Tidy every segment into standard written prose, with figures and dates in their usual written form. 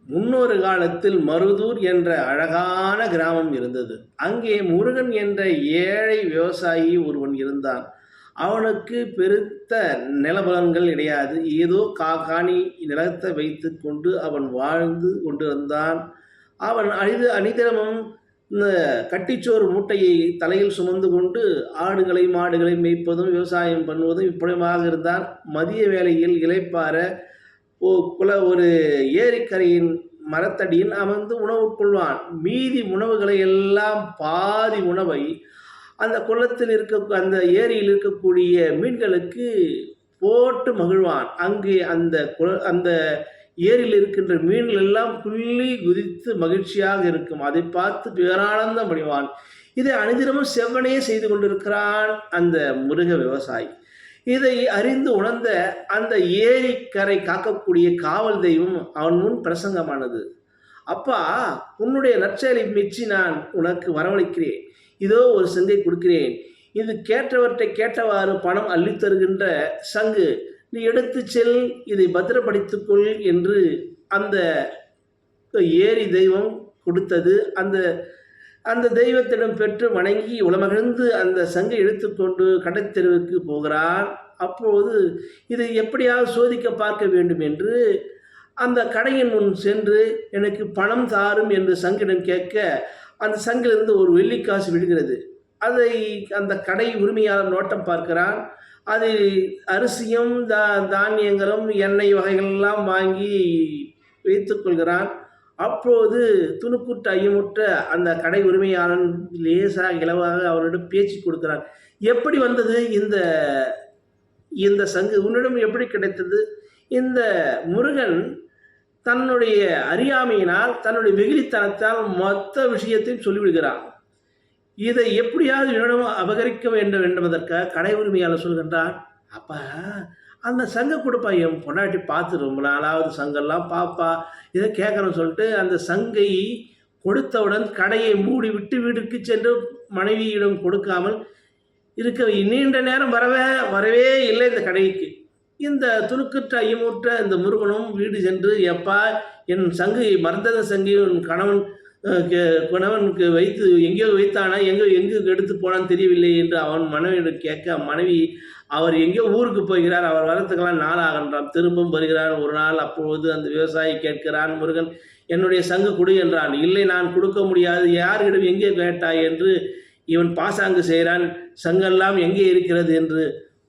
முன்னொரு காலத்தில் மருதூர் என்ற அழகான கிராமம் இருந்தது. அங்கே முருகன் என்ற ஏழை விவசாயி ஒருவன் இருந்தான். அவனுக்கு பெருத்த நிலபலன்கள் கிடையாது. ஏதோ காணி நிலத்தை வைத்து கொண்டு அவன் வாழ்ந்து கொண்டிருந்தான். அவன் அனிதமும் இந்த கட்டிச்சோறு மூட்டையை தலையில் சுமந்து கொண்டு ஆடுகளை மாடுகளை மேய்ப்பதும் விவசாயம் பண்ணுவதும் இப்படியாக இருந்தான். மதிய வேளையில் இளைப்பாற ஒரு ஏரிக்கரையின் மரத்தடியில் அமர்ந்து உணவு கொள்வான். மீதி உணவுகளை எல்லாம் பாதி உணவை அந்த குளத்தில் அந்த ஏரியில் இருக்கக்கூடிய மீன்களுக்கு போட்டு மகிழ்வான். அங்கே அந்த ஏரியில் இருக்கின்ற மீன்கள் எல்லாம் புள்ளி குதித்து மகிழ்ச்சியாக இருக்கும். அதை பார்த்து பேரானந்தம் அடைவான். இதை அனுதினமும் செவ்வனே செய்து கொண்டிருக்கிறான் அந்த முருக விவசாயி. இதை அறிந்து உணர்ந்த அந்த ஏரிக்கரை காக்கக்கூடிய காவல் தெய்வம் அவன் முன் பிரசங்கமானது. அப்பா, உன்னுடைய நற்செயலை மெச்சி நான் உனக்கு வரவழைக்கிறேன். இதோ ஒரு சங்கை கொடுக்கிறேன். இது கேட்டவற்றை கேட்டவாறு பணம் அள்ளித்தருகின்ற சங்கு. நீ எடுத்து செல், இதை பத்திரப்படுத்திக்கொள் என்று அந்த ஏரி தெய்வம் கொடுத்தது. அந்த தெய்வத்திடம் பெற்று வணங்கி உளமகிழ்ந்து அந்த சங்கை எடுத்துக்கொண்டு கடைத்தெருவுக்கு போகிறான். அப்போது இதை எப்படியாவது சோதிக்க பார்க்க வேண்டும் என்று அந்த கடையின் முன் சென்று எனக்கு பணம் தாரும் என்று சங்கிடம் கேட்க அந்த சங்கிலிருந்து ஒரு வெள்ளிக்காசு விழுகிறது. அதை அந்த கடை உரிமையாளர் நோட்டம் பார்க்கிறான். அதில் அரிசியும் தானியங்களும் எண்ணெய் வகைகளெல்லாம் வாங்கி வைத்துக் கொள்கிறான். அப்போது துணுக்குற்ற ஐயமுற்ற அந்த கடை உரிமையாளன் லேசாக இலவாக அவரிடம் பேச்சு கொடுக்கிறான். எப்படி வந்தது இந்த சங்கு? உன்னிடம் எப்படி கிடைத்தது? இந்த முருகன் தன்னுடைய அறியாமையினால் தன்னுடைய வெகுளித்தனத்தால் மொத்த விஷயத்தையும் சொல்லிவிடுகிறான். இதை எப்படியாவது என்னிடம் அபகரிக்க வேண்டும் என்பதற்காக கடை உரிமையாளர் சொல்கின்றான். அப்பா, அந்த சங்கை கொடுப்பா, என் பொண்டாட்டி பார்த்து ரொம்ப நாளாவது சங்கெல்லாம் பாப்பா, இதை கேட்கணும்னு சொல்லிட்டு அந்த சங்கை கொடுத்தவுடன் கடையை மூடி விட்டு வீட்டுக்கு சென்று மனைவியிடம் கொடுக்காமல் இருக்க நீண்ட நேரம் வரவே இல்லை இந்த கடைக்கு. இந்த துணுக்குற்ற ஐயமுற்ற இந்த முருகனும் வீடு சென்று, எப்பா, என் சங்கு மறந்தத சங்கை உன் கணவனுக்கு வைத்து எங்கேயோ வைத்தானா, எங்கு எடுத்து போனான்னு தெரியவில்லை என்று அவன் மனைவியிடம் கேட்க, மனைவி அவர் எங்கேயோ ஊருக்கு போகிறார், அவர் வரத்துக்கெல்லாம் நாள் ஆகின்றான், திரும்பவும் வருகிறார் ஒரு நாள். அப்பொழுது அந்த விவசாயி கேட்கிறான், முருகன் என்னுடைய சங்கு கொடு என்றான். இல்லை, நான் கொடுக்க முடியாது, யாரிடம் எங்கே கேட்டாய் என்று இவன் பாசாங்கு செய்கிறான். சங்கெல்லாம் எங்கே இருக்கிறது என்று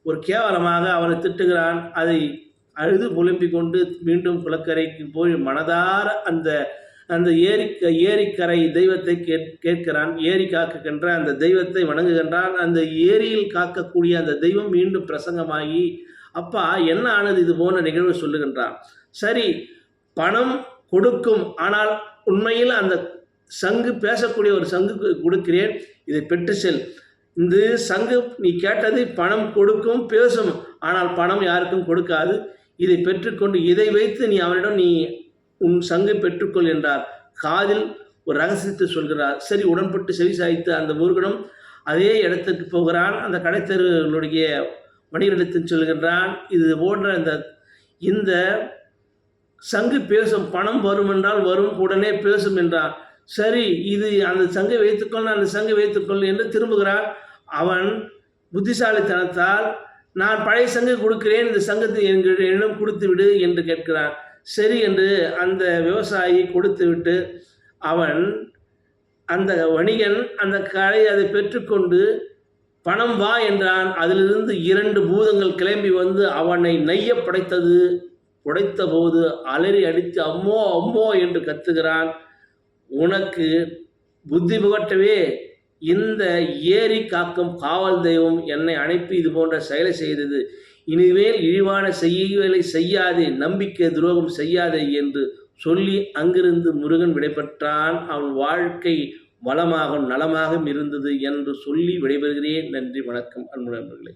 ஒரு கேவலமாக அவனை திட்டுகிறான். அதை அழுது புலம்பிக் கொண்டு மீண்டும் குளக்கரைக்கு போய் மனதார அந்த ஏரிக்கரை தெய்வத்தை கேட்கிறான். ஏரி காக்குகின்ற அந்த தெய்வத்தை வணங்குகின்றான். அந்த ஏரியில் காக்கக்கூடிய அந்த தெய்வம் மீண்டும் பிரசங்கமாகி, அப்பா, என்ன ஆனது இது போன்ற நிகழ்வு சொல்லுகின்றான். சரி, பணம் கொடுக்கும், ஆனால் உண்மையில் அந்த சங்கு பேசக்கூடிய ஒரு சங்கு கொடுக்கிறேன், இதை பெற்று செல். இந்த சங்கு நீ கேட்டது பணம் கொடுக்கும், பேசும், ஆனால் பணம் யாருக்கும் கொடுக்காது. இதை பெற்றுக்கொண்டு இதை வைத்து நீ அவனிடம் உன் சங்கை பெற்றுக்கொள் என்றார். காதில் ஒரு ரகசியத்தை சொல்கிறார். சரி, உடன்பட்டு செவி சாய்த்து அந்த முருகனும் அதே இடத்துக்கு போகிறான். அந்த கடைத்தெருவுடைய வணிகரிடத்தில் சொல்கின்றான், இது போன்ற இந்த சங்கு பேசும், பணம் வரும் என்றால் வரும், உடனே பேசும் என்றான். சரி, அந்த சங்கை வைத்துக்கொள், அந்த சங்கை வைத்துக்கொள் என்று திரும்புகிறான். அவன் புத்திசாலித்தனத்தால், நான் பழைய சங்கை கொடுக்கிறேன், இந்த சங்கத்தை என்னிடம் கொடுத்து விடு என்று கேட்கிறான். சரி என்று அந்த விவசாயி கொடுத்து விட்டு அந்த வணிகன் அந்த கடை அதை பெற்றுக்கொண்டு பணம் வா என்றான். அதிலிருந்து 2 பூதங்கள் கிளம்பி வந்து அவனை நெய்ய புடைத்த போது அலறி அடித்து அம்மோ அம்மோ என்று கத்துகிறான். உனக்கு புத்தி புகட்டவே இந்த ஏரி காக்கும் காவல் தெய்வம் என்னை அனுப்பி இது போன்ற செயலை செய்தது. இனிமேல் இழிவான செய்யலை செய்யாதே, நம்பிக்கை துரோகம் செய்யாதே என்று சொல்லி அங்கிருந்து முருகன் விடைபெற்றான். அவன் வாழ்க்கை வளமாகவும் நலமாகவும் இருந்தது என்று சொல்லி விடைபெறுகிறேன். நன்றி, வணக்கம், அன்பு நண்பர்களே.